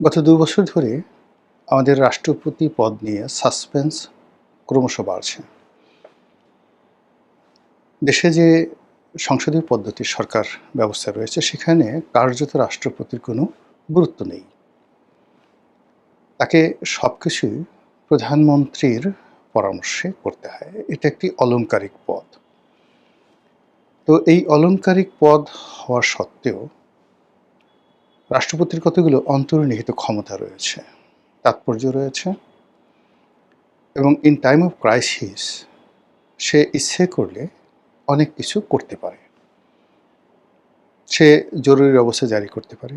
গত ২ বছর ধরে আমাদের রাষ্ট্রপতি পদ নিয়ে সাসপেন্স ক্রমশ বাড়ছে। দেশে যে সংসদীয় পদ্ধতির সরকার ব্যবস্থা রয়েছে সেখানে কার্যত রাষ্ট্রপতির কোনো গুরুত্ব নেই। তাকে সবকিছুই প্রধানমন্ত্রীর পরামর্শে করতে হয়। এটা একটি অলংকারিক পদ। তো এই অলংকারিক পদ হওয়া সত্ত্বেও রাষ্ট্রপতির কতগুলো অন্তর্নিহিত ক্ষমতা রয়েছে, তাৎপর্য রয়েছে এবং ইন টাইম অফ ক্রাইসিস সে ইচ্ছে করলে অনেক কিছু করতে পারে। সে জরুরি অবস্থা জারি করতে পারে।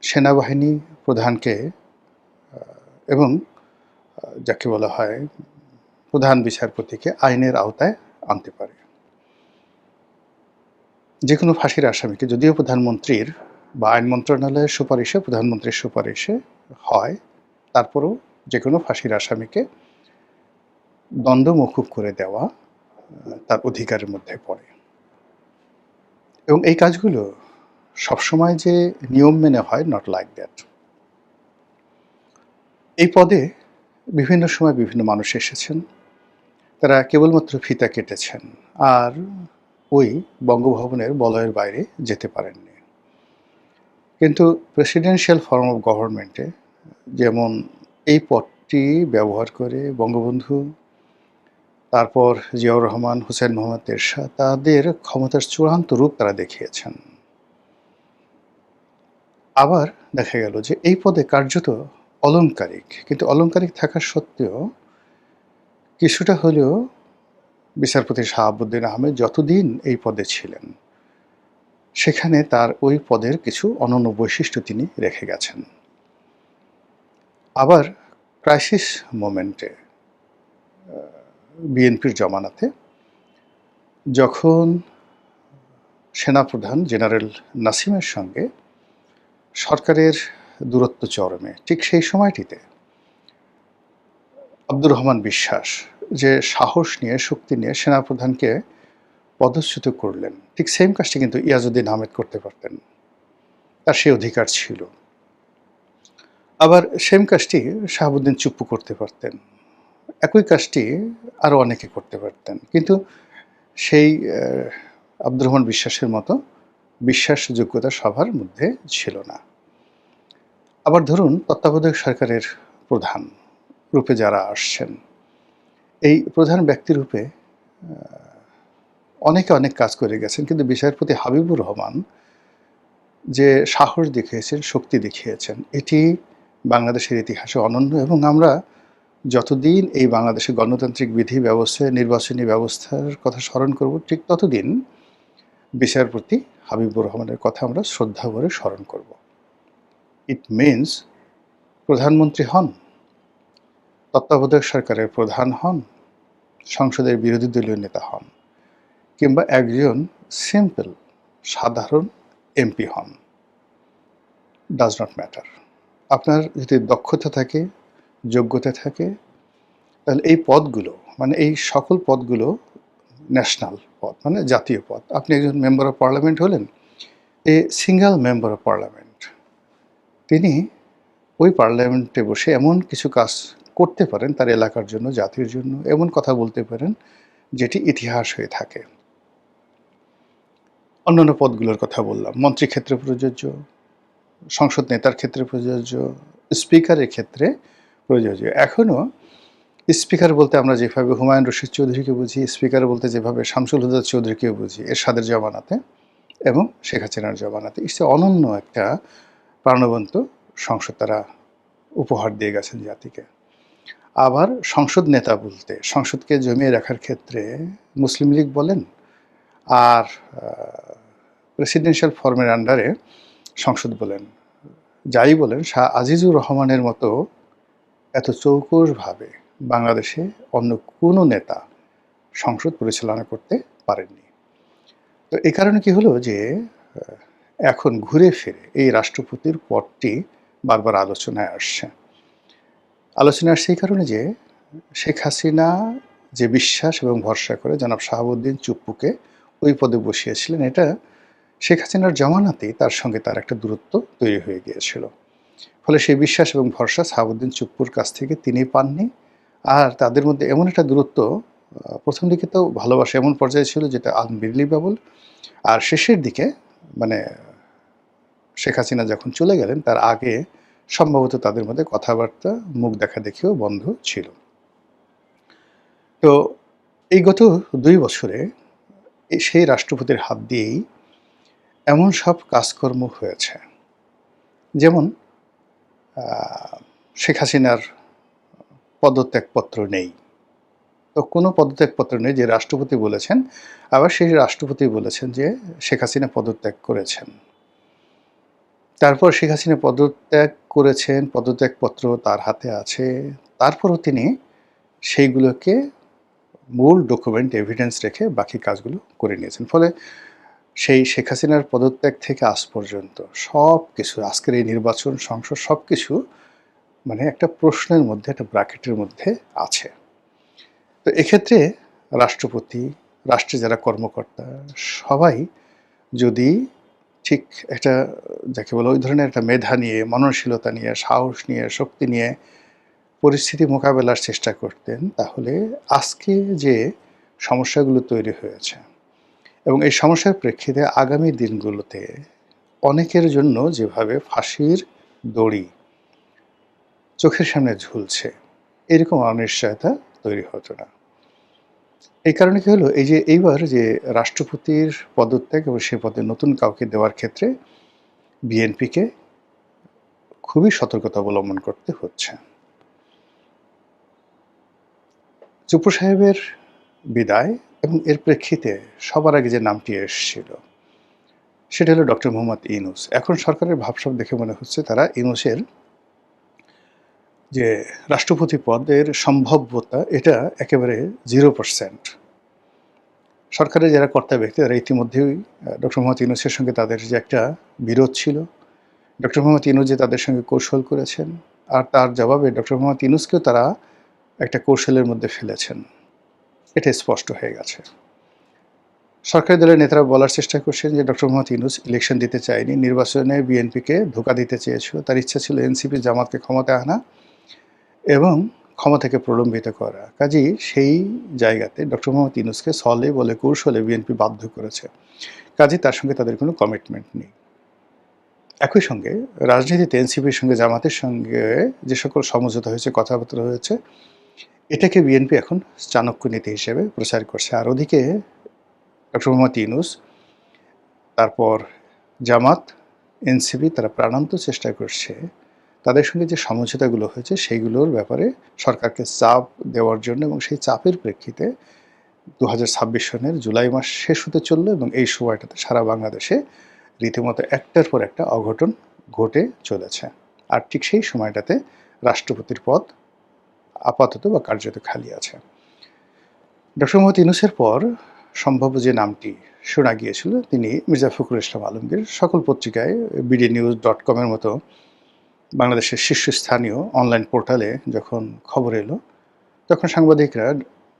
সেনাবাহিনী প্রধানকে এবং যাকে বলা হয় প্রধান বিচারপতিকে আইনের আওতায় আনতে পারে। যেকোনো ফাঁসির আসামিকে যদিও প্রধানমন্ত্রীর বা আইন মন্ত্রণালয়ের সুপারিশে প্রধানমন্ত্রীর সুপারিশে হয়, তারপরেও যেকোনো ফাঁসির আসামিকে দণ্ড মওকুফ করে দেওয়া তার অধিকারের মধ্যে পড়ে। এবং এই কাজগুলো সবসময় যে নিয়ম মেনে হয়, নট লাইক দ্যাট। এই পদে বিভিন্ন সময় বিভিন্ন মানুষ এসেছেন। তারা কেবলমাত্র ফিতা কেটেছেন আর ওই বঙ্গভবনের বলয়ের বাইরে যেতে পারেননি। কিন্তু প্রেসিডেন্সিয়াল ফর্ম অফ গভর্নমেন্টে যেমন এই পদটি ব্যবহার করে বঙ্গবন্ধু, তারপর জিয়াউর রহমান, হুসেইন মোহাম্মদ এরশাদ তাদের ক্ষমতার চূড়ান্ত রূপ তারা দেখিয়েছেন। আবার দেখা গেল যে এই পদে কার্যত অলংকারিক, কিন্তু অলংকারিক থাকা সত্ত্বেও কিছুটা হলেও বিচারপতি শাহাবুদ্দিন আহমেদ যতদিন এই পদে ছিলেন সেখানে তার ওই পদের কিছু অনন্য বৈশিষ্ট্য তিনি রেখে গেছেন। আবার ক্রাইসিস মোমেন্টে বিএনপির জমানাতে যখন সেনাপ্রধান জেনারেল নাসিমের সঙ্গে সরকারের দূরত্ব চরমে, ঠিক সেই সময়টিতে আব্দুর রহমান বিশ্বাস যে সাহস নিয়ে, শক্তি নিয়ে সেনাপ্রধানকে পদচ্যুত করলেন, ঠিক সেম কাজটি কিন্তু ইয়াজউদ্দিন আহমেদ করতে পারতেন। তার সেই অধিকার ছিল। আবার সেম কাজটি শাহাবুদ্দিন চুপ্পু করতে পারতেন। একই কাজটি আরও অনেকে করতে পারতেন। কিন্তু সেই আব্দুর রহমান বিশ্বাসের মতো বিশ্বাসযোগ্যতা সবার মধ্যে ছিল না। আবার ধরুন তত্ত্বাবধায়ক সরকারের প্রধান রূপে যারা আসছেন, এই প্রধান ব্যক্তিরূপে অনেকে অনেক কাজ করে গেছেন, কিন্তু বিচারপতি হাবিবুর রহমান যে সাহস দেখিয়েছেন, শক্তি দেখিয়েছেন, এটি বাংলাদেশের ইতিহাসে অনন্য। এবং আমরা যতদিন এই বাংলাদেশে গণতান্ত্রিক বিধি ব্যবস্থায় নির্বাচনী ব্যবস্থার কথা স্মরণ করব, ঠিক ততদিন বিচারপতি হাবিবুর রহমানের কথা আমরা শ্রদ্ধা ভরে স্মরণ করব। ইট মিনস প্রধানমন্ত্রী হন, তত্ত্বাবধায়ক সরকারের প্রধান হন, সংসদের বিরোধী দলীয় নেতা হন, কিংবা একজন সিম্পল সাধারণ এমপি হন, ডাজ নট ম্যাটার। আপনার যদি দক্ষতা থাকে, যোগ্যতা থাকে, তাহলে এই পদগুলো, মানে এই সকল পদগুলো ন্যাশনাল পদ, মানে জাতীয় পদ। আপনি একজন মেম্বার অফ পার্লামেন্ট হলেন, a single member of parliament, তিনি ওই পার্লামেন্টে বসে এমন কিছু কাজ করতে পারেন তার এলাকার জন্য, জাতির জন্য, এমন কথা বলতে পারেন যেটি ইতিহাস হয়ে থাকে। অন্যান্য পদগুলোর কথা বললাম, মন্ত্রী ক্ষেত্রে প্রযোজ্য, সংসদ নেতার ক্ষেত্রে প্রযোজ্য, স্পিকারের ক্ষেত্রে প্রযোজ্য। এখনও স্পিকার বলতে আমরা যেভাবে হুমায়ুন রশিদ চৌধুরীকে বুঝি, স্পিকার বলতে যেভাবে শামসুল হুদা চৌধুরীকে বুঝি এরশাদের জমানাতে এবং শেখ হাসিনার জমানাতে, ইসে অনন্য একটা প্রাণবন্ত সংসদ তারা উপহার দিয়ে গেছেন জাতিকে। আবার সংসদ নেতা বলতে সংসদকে জমিয়ে রাখার ক্ষেত্রে মুসলিম লীগ বলেন, আর প্রেসিডেন্সিয়াল ফর্মের আন্ডারে সংসদ বলেন, যাই বলেন, শাহ আজিজুর রহমানের মতো এত চৌকসভাবে বাংলাদেশে অন্য কোনো নেতা সংসদ পরিচালনা করতে পারেননি। তো এই কারণে কি হলো যে এখন ঘুরে ফিরে এই রাষ্ট্রপতির পদটি বারবার আলোচনায় আসছে। আলোচনায় আসছে এই কারণে যে শেখ হাসিনা যে বিশ্বাস এবং ভরসা করে জনাব শাহাবুদ্দিন চুপ্পুকে ওই পদে বসিয়েছিলেন, এটা শেখ হাসিনার জমানাতেই তার সঙ্গে তার একটা দূরত্ব তৈরি হয়ে গিয়েছিল। ফলে সেই বিশ্বাস এবং ভরসা সাহাবউদ্দিন চুপ্পুর কাছ থেকে তিনি পাননি। আর তাদের মধ্যে এমন একটা দূরত্ব, প্রথম দিকে তো ভালোবাসা এমন পর্যায়ে ছিল যেটা আনবিলিভেবল। আর শেষের দিকে মানে শেখ হাসিনা যখন চলে গেলেন তার আগে সম্ভবত তাদের মধ্যে কথাবার্তা, মুখ দেখাদেখিও বন্ধ ছিল। তো এই গত ২ বছরে সেই রাষ্ট্রপতির হাত দিয়েই এমন সব কাজকর্ম হয়েছে, যেমন শেখ হাসিনার পদত্যাগপত্র নেই। তো কোনো পদত্যাগপত্র নেই যে রাষ্ট্রপতি বলেছেন, আবার সেই রাষ্ট্রপতি বলেছেন যে শেখ হাসিনা পদত্যাগ করেছেন। তারপর শেখ হাসিনা পদত্যাগ করেছেন, পদত্যাগপত্র তার হাতে আছে। তারপরও তিনি সেইগুলোকে মূল ডকুমেন্ট এভিডেন্স রেখে বাকি কাজগুলো করে নিয়েছেন। ফলে সেই শেখ হাসিনার পদত্যাগ থেকে আজ পর্যন্ত সব কিছু, আজকের এই নির্বাচন, সংসদ সব কিছু মানে একটা প্রশ্নের মধ্যে, একটা ব্র্যাকেটের মধ্যে আছে। তো এক্ষেত্রে রাষ্ট্রপতি, রাষ্ট্রে যারা কর্মকর্তা সবাই যদি ঠিক একটা, যাকে বলে ওই ধরনের একটা মেধা নিয়ে, মননশীলতা নিয়ে, সাহস নিয়ে, শক্তি নিয়ে পরিস্থিতি মোকাবেলার চেষ্টা করতেন, তাহলে আজকে যে সমস্যাগুলো তৈরি হয়েছে এবং এই সমস্যার প্রেক্ষিতে আগামী দিনগুলোতে অনেকের জন্য যেভাবে ফাঁসির দড়ি চোখের সামনে ঝুলছে, এরকম অনিশ্চয়তা তৈরি হতো না। এই কারণে কি হলো, এই যে এইবার যে রাষ্ট্রপতির পদত্যাগ এবং সে পদে নতুন কাউকে দেওয়ার ক্ষেত্রে বিএনপিকে খুবই সতর্কতা অবলম্বন করতে হচ্ছে। চুপ্পু সাহেবের বিদায় এবং এর প্রেক্ষিতে সবার আগে যে নামটি এসেছিল সেটা হলো ডক্টর মোহাম্মদ ইউনূস। এখন সরকারের ভাবসাব দেখে মনে হচ্ছে তারা ইউনূসের যে রাষ্ট্রপতি পদের সম্ভাব্যতা এটা একেবারে 0%। সরকারের যারা কর্তা ব্যক্তি তারা ইতিমধ্যেই ডক্টর মোহাম্মদ ইউনূসের সঙ্গে তাদের যে একটা বিরোধ ছিল, ডক্টর মোহাম্মদ ইউনূস যে তাদের সঙ্গে কৌশল করেছেন, আর তার জবাবে ডক্টর মোহাম্মদ ইউনূসকেও তারা একটা কৌশলের মধ্যে ফেলেছেন, এটা স্পষ্ট হয়ে গেছে। সরকারি দলের নেতারা বলার চেষ্টা করছেন যে ডক্টর মোহাম্মদ ইউনূস ইলেকশন দিতে চায়নি, নির্বাচনে বিএনপিকে ধোঁকা দিতে চেয়েছিল, তার ইচ্ছা ছিল এনসিপি জামাতকে ক্ষমতায় আনা এবং ক্ষমতাকে প্রলম্বিত করা। কাজেই সেই জায়গাতে ডক্টর মোহাম্মদ ইউনূসকে ছলে বলে কৌশলে বিএনপি বাধ্য করেছে। কাজেই তার সঙ্গে তাদের কোনো কমিটমেন্ট নেই। একই সঙ্গে রাজনীতিতে এনসিপির সঙ্গে জামাতের সঙ্গে যে সকল সমঝোতা হয়েছে, কথাবার্তা হয়েছে, এটাকে বিএনপি এখন চাণক্য নীতি হিসেবে প্রচার করছে। আর ওদিকে ডক্টর মোহাম্মদ ইউনূস, তারপর জামাত, এনসিপি তারা প্রাণান্ত চেষ্টা করছে তাদের সঙ্গে যে সমঝোতাগুলো হয়েছে সেইগুলোর ব্যাপারে সরকারকে চাপ দেওয়ার জন্য, এবং সেই চাপের প্রেক্ষিতে 2026 সনের জুলাই মাস শেষ হতে চললো এবং এই সময়টাতে সারা বাংলাদেশে রীতিমতো একটার পর একটা অঘটন ঘটে চলেছে। আর ঠিক সেই সময়টাতে রাষ্ট্রপতির পদ আপাতত বা কার্যত খালি আছে। ডক্টর মোহাম্মদ ইউনূসের পর সম্ভাব্য যে নামটি শোনা গিয়েছিল তিনি মির্জা ফখরুল ইসলাম আলমগীর। সকল পত্রিকায় bdnews.com-এর মতো বাংলাদেশের শীর্ষস্থানীয় অনলাইন পোর্টালে যখন খবর এলো, তখন সাংবাদিকরা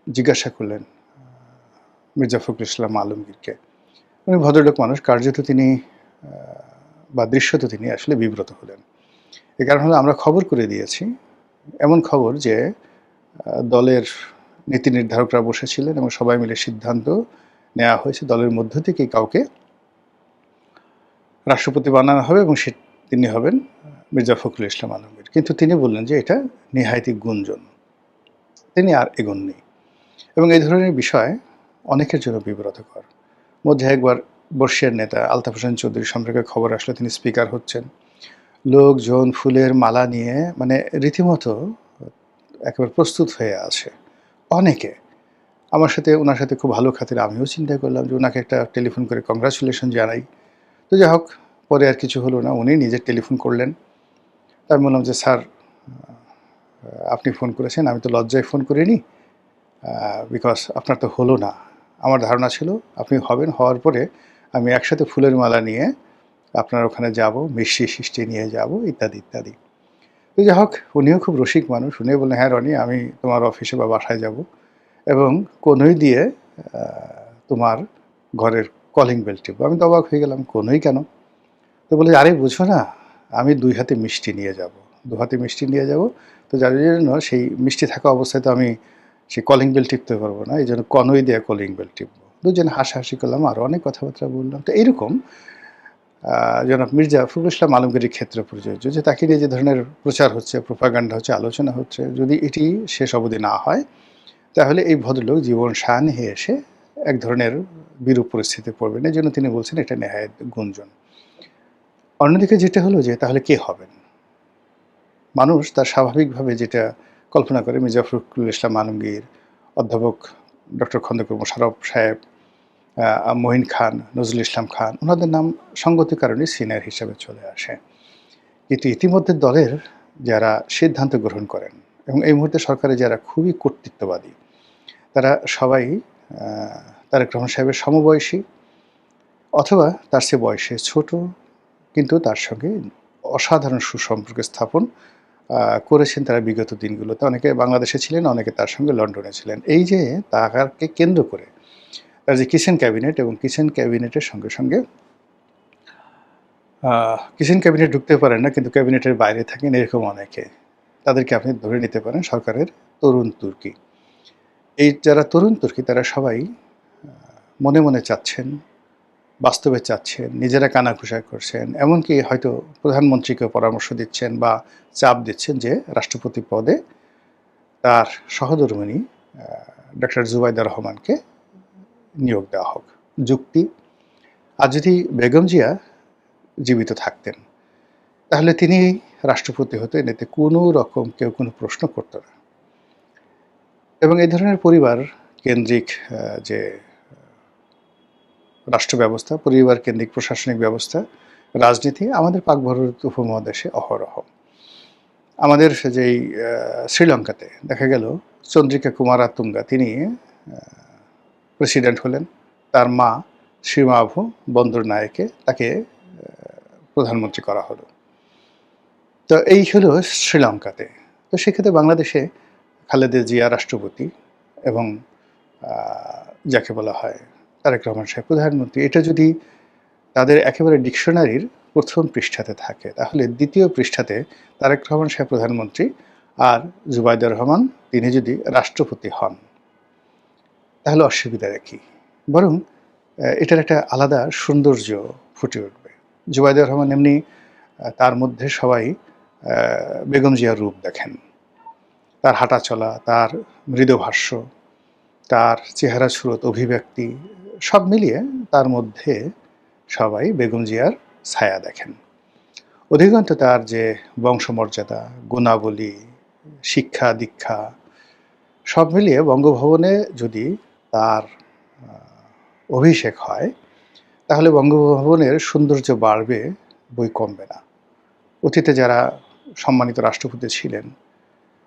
জিজ্ঞাসা করলেন মির্জা ফখরুল ইসলাম আলমগীরকে। উনি ভদ্রলোক মানুষ, কার্যত তিনি বা দৃশ্যত তিনি আসলে বিব্রত হলেন। এ কারণ হলো আমরা খবর করে দিয়েছি, এমন খবর যে দলের নীতি নির্ধারকরা বসেছিলেন এবং সবাই মিলে সিদ্ধান্ত নেওয়া হয়েছে দলের মধ্য থেকেই কাউকে রাষ্ট্রপতি বানানো হবে এবং তিনি হবেন মির্জা ফখরুল ইসলাম আলমগীর। কিন্তু তিনি বললেন যে এটা নেহায়েতি গুঞ্জন, তিনি আর এগোননি। এবং এই ধরনের বিষয় অনেকের জন্য বিব্রতকর। মধ্যে একবার বর্ষিয়ার নেতা আলতাফ হোসেন চৌধুরী সম্পর্কে খবর আসলে তিনি স্পিকার হচ্ছেন, লোকজন ফুলের মালা নিয়ে মানে রীতিমতো একেবারে প্রস্তুত হয়ে আছে অনেকে। আমার সাথে ওনার সাথে খুব ভালো খাতির, আমিও চিন্তা করলাম যে ওনাকে একটা টেলিফোন করে কংগ্রাচুলেশন জানাই। তো যাই হোক, পরে আর কিছু হলো না, উনি নিজে টেলিফোন করলেন। আমি বললাম যে স্যার আপনি ফোন করেছেন, আমি তো লজ্জায় ফোন করিনি, বিকজ আপনার তো হলো না। আমার ধারণা ছিল আপনি হবেন, হওয়ার পরে আমি একসাথে ফুলের মালা নিয়ে আপনার ওখানে যাব, মিষ্টি সিষ্টি নিয়ে যাব, ইত্যাদি ইত্যাদি। তো যাই হোক, উনিও খুব রসিক মানুষ, উনিও বললেন হ্যাঁ রনি, আমি তোমার অফিসে বা বাসায় যাব এবং কনুই দিয়ে তোমার ঘরের কলিং বেল টিপব। আমি তো অবাক হয়ে গেলাম, কনুই কেন? তো বলে আরে বুঝো না, আমি ২ হাতে মিষ্টি নিয়ে যাব। ২ হাতে মিষ্টি নিয়ে যাব। তো যার জন্য সেই মিষ্টি থাকা অবস্থায় তো আমি সেই কলিং বেল টিপতে পারব না। এইজন্য কনই দিয়ে কলিং বেল টিপব। দুজনে হাসাহাসি করলাম, আরও অনেক কথাবার্তা বললাম। তো এইরকম জনাব মির্জা ফখরুল ইসলাম আলমগীরের ক্ষেত্রে প্রযোজ্য যে তাকে নিয়ে যে ধরনের প্রচার হচ্ছে, প্রোপাগান্ডা হচ্ছে, আলোচনা হচ্ছে, যদি এটি শেষ অবধি না হয় তাহলে এই ভদ্রলোক জীবন সায়াহ্নে এসে এক ধরনের বিরূপ পরিস্থিতিতে পড়বেন। এজন্য তিনি বলছেন এটা নেহায়েত গুঞ্জন। অন্যদিকে যেটা হলো যে তাহলে কে হবেন? মানুষ তার স্বাভাবিকভাবে যেটা কল্পনা করে মির্জা ফখরুল ইসলাম আলমগীর, অধ্যাপক ডক্টর খন্দকার মোশাররফ সাহেব, মঈন খান, নজরুল ইসলাম খান, ওনাদের নাম সঙ্গতির কারণে সিনিয়র হিসেবে চলে আসে। কিন্তু ইতিমধ্যে দলের যারা সিদ্ধান্ত গ্রহণ করেন এবং এই মুহূর্তে সরকারে যারা খুবই কর্তৃত্ববাদী, তারা সবাই তারেক রহমান সাহেবের সমবয়সী অথবা তার চেয়ে বয়সে ছোট, কিন্তু তার সঙ্গে অসাধারণ সুসম্পর্ক স্থাপন করেছেন তারা বিগত দিনগুলোতে। অনেকে বাংলাদেশে ছিলেন, অনেকে তার সঙ্গে লন্ডনে ছিলেন। এই যে তাকে কেন্দ্র করে তার যে কিচেন ক্যাবিনেট এবং কিচেন ক্যাবিনেটের সঙ্গে সঙ্গে কিচেন ক্যাবিনেট ঢুকতে পারেন না, কিন্তু ক্যাবিনেটের বাইরে থাকেন এরকম অনেকে। তাদেরকে আপনি ধরে নিতে পারেন সরকারের তরুণ তুর্কি। এই যারা তরুণ তুর্কি তারা সবাই মনে মনে চাচ্ছেন, বাস্তবে চাচ্ছেন, নিজেরা কানাঘুষা করছেন, এমনকি হয়তো প্রধানমন্ত্রীকে পরামর্শ দিচ্ছেন বা চাপ দিচ্ছেন যে রাষ্ট্রপতি পদে তার সহধর্মিণী ডক্টর জুবাইদা রহমানকে নিয়োগ দেওয়া হোক। যুক্তি, আর যদি বেগম জিয়া জীবিত থাকতেন তাহলে তিনি রাষ্ট্রপতি হতেন, এতে কোনো রকম কেউ কোনো প্রশ্ন করত না। এবং এই ধরনের পরিবার কেন্দ্রিক যে রাষ্ট্র ব্যবস্থা, পরিবার কেন্দ্রিক প্রশাসনিক ব্যবস্থা, রাজনীতি আমাদের পাক ভারত উপমহাদেশে অহরহ। আমাদের যেই শ্রীলঙ্কাতে দেখা গেল চন্দ্রিকা কুমারাতুঙ্গা তিনি প্রেসিডেন্ট হলেন, তার মা শ্রীমাভু বন্দরনায়েকে তাকে প্রধানমন্ত্রী করা হলো। তো এই হলো শ্রীলঙ্কাতে। তো সেক্ষেত্রে বাংলাদেশে খালেদা জিয়া রাষ্ট্রপতি এবং যাকে বলা হয় তারেক রহমান সাহেব প্রধানমন্ত্রী, এটা যদি তাদের একেবারে ডিকশনারির প্রথম পৃষ্ঠাতে থাকে তাহলে দ্বিতীয় পৃষ্ঠাতে তারেক রহমান সাহেব প্রধানমন্ত্রী আর জুবাইদা রহমান তিনি যদি রাষ্ট্রপতি হন তাহলে অসুবিধা কি? বরং এটার একটা আলাদা সৌন্দর্য ফুটে উঠবে। জুবাইদা রহমান এমনি তার মধ্যে সবাই বেগম জিয়ার রূপ দেখেন, তার হাঁটা চলা, তার মৃদুভাষ্য, তার চেহারা সুরত, অভিব্যক্তি সব মিলিয়ে তার মধ্যে সবাই বেগম জিয়ার ছায়া দেখেন। অধিকাংশ তার যে বংশমর্যাদা, গুণাবলী, শিক্ষা দীক্ষা সব মিলিয়ে বঙ্গভবনে যদি তার অভিষেক হয় তাহলে বঙ্গভবনের সৌন্দর্য বাড়বে, বই কমবে না। অতীতে যারা সম্মানিত রাষ্ট্রপতি ছিলেন,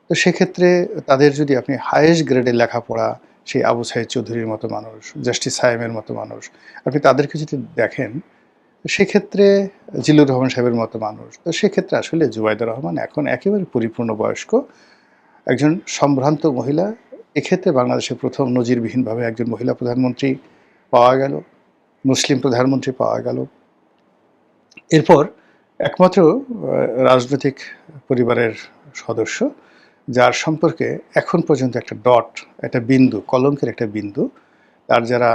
তো সেক্ষেত্রে তাদের যদি আপনি হায়েস্ট গ্রেডের লেখাপড়া সেই আবু সাইদ চৌধুরীর মতো মানুষ, জাস্টিস সায়েমের মতো মানুষ, আপনি তাদেরকে যদি দেখেন, সেক্ষেত্রে জিল্লুর রহমান সাহেবের মতো মানুষ, তো সেক্ষেত্রে আসলে জুবাইদা রহমান এখন একেবারে পরিপূর্ণ বয়স্ক একজন সম্ভ্রান্ত মহিলা। এক্ষেত্রে বাংলাদেশে প্রথম নজিরবিহীনভাবে একজন মহিলা প্রধানমন্ত্রী পাওয়া গেল, মুসলিম প্রধানমন্ত্রী পাওয়া গেল। এরপর একমাত্র রাজনৈতিক পরিবারের সদস্য যার সম্পর্কে এখন পর্যন্ত একটা ডট, একটা বিন্দু, কলঙ্কের একটা বিন্দু, তার যারা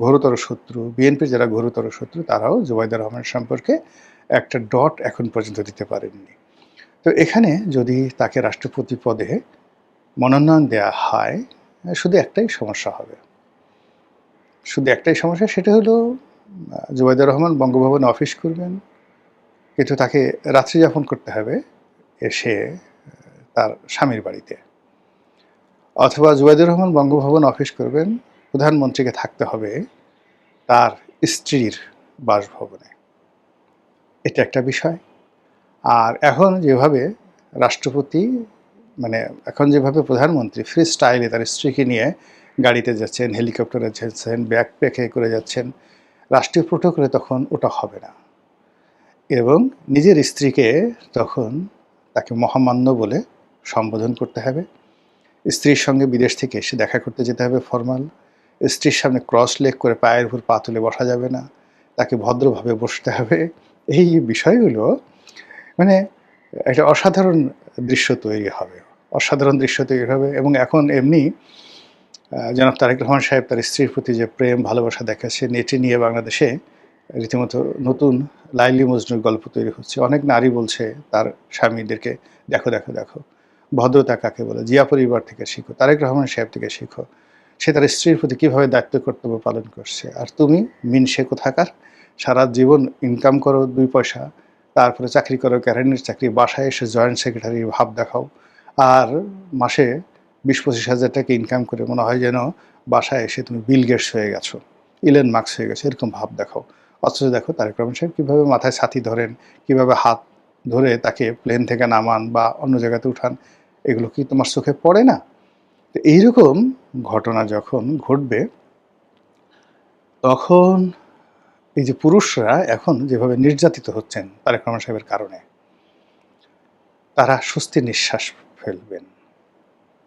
ঘোরতর শত্রু, বিএনপির যারা ঘোরতর শত্রু, তারাও জুবাইদা রহমান সম্পর্কে একটা ডট এখন পর্যন্ত দিতে পারেননি। তো এখানে যদি তাকে রাষ্ট্রপতি পদে মনোনয়ন দেওয়া হয়, শুধু একটাই সমস্যা হবে, শুধু একটাই সমস্যা, সেটা হলো জুবাইদা রহমান বঙ্গভবনে অফিস করবেন, কিন্তু তাকে রাত্রি যাপন করতে হবে এসে তার স্বামীর বাড়িতে, অথবা জুবাইদুর রহমান বঙ্গভবন অফিস করবেন, প্রধানমন্ত্রীকে থাকতে হবে তার স্ত্রীর বাসভবনে। এটা একটা বিষয়। আর এখন যেভাবে রাষ্ট্রপতি, মানে এখন যেভাবে প্রধানমন্ত্রী ফ্রি স্টাইলে তার স্ত্রীকে নিয়ে গাড়িতে যাচ্ছেন, হেলিকপ্টারে যাচ্ছেন, ব্যাকপ্যাকে করে যাচ্ছেন, রাষ্ট্রীয় প্রোটোকলে তখন ওটা হবে না। এবং নিজের স্ত্রীকে তখন তাকে মহামান্য বলে সম্বোধন করতে হবে। স্ত্রীর সঙ্গে বিদেশ থেকে এসে দেখা করতে যেতে হবে ফরমাল। স্ত্রীর সামনে ক্রস লেগ করে পায়ের উপর পা তুলে বসা যাবে না, তাকে ভদ্রভাবে বসতে হবে। এই বিষয়গুলো মানে একটা অসাধারণ দৃশ্য তৈরি হবে, অসাধারণ দৃশ্য তৈরি হবে। এবং এখন এমনি জনাব তারেক রহমান সাহেব তার স্ত্রীর প্রতি যে প্রেম ভালোবাসা দেখাচ্ছেন, এটি নিয়ে বাংলাদেশে রীতিমতো নতুন লাইলি মজনুর গল্প তৈরি হচ্ছে। অনেক নারী বলছে তার স্বামীদেরকে, দেখো দেখো দেখো ভদ্রতা কাকে বলে, জিয়া পরিবার থেকে শিখো, তারেক রহমান সাহেব থেকে শিখো। সে তার স্ত্রীর প্রতি কীভাবে দায়িত্ব কর্তব্য পালন করছে। আর তুমি মিনসে কোথাকার, সারা জীবন ইনকাম করো 2 পয়সা, তারপরে চাকরি করো, ক্যারানির চাকরি, বাসায় এসে জয়েন্ট সেক্রেটারি ভাব দেখাও, আর মাসে 20-25 হাজার টাকা ইনকাম করে মনে হয় যেন বাসায় এসে তুমি বিল গেটস হয়ে গেছো, ইলেন মার্কস হয়ে গেছো, এরকম ভাব দেখাও। অথচ দেখো তারেক রহমান সাহেব কীভাবে মাথায় ছাতি ধরেন, কীভাবে হাত ধরে তাকে প্লেন থেকে নামান বা অন্য জায়গাতে উঠান, এগুলো কি তোমার চোখে পড়ে না? তো এইরকম ঘটনা যখন ঘটবে, তখন এই যে পুরুষরা এখন যেভাবে নির্যাতিত হচ্ছেন তারেক রহমান সাহেবের কারণে, তারা স্বস্তির নিঃশ্বাস ফেলবেন।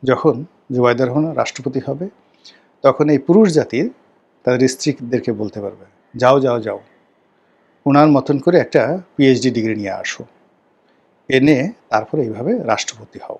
যখন জুবাইদা রহমান রাষ্ট্রপতি হবে, তখন এই পুরুষ জাতির তাদের স্ত্রীদেরকে বলতে পারবে, যাও যাও যাও, ওনার মতন করে একটা পিএইচডি ডিগ্রি নিয়ে আসো, এনে তারপরে এইভাবে রাষ্ট্রপতি হও।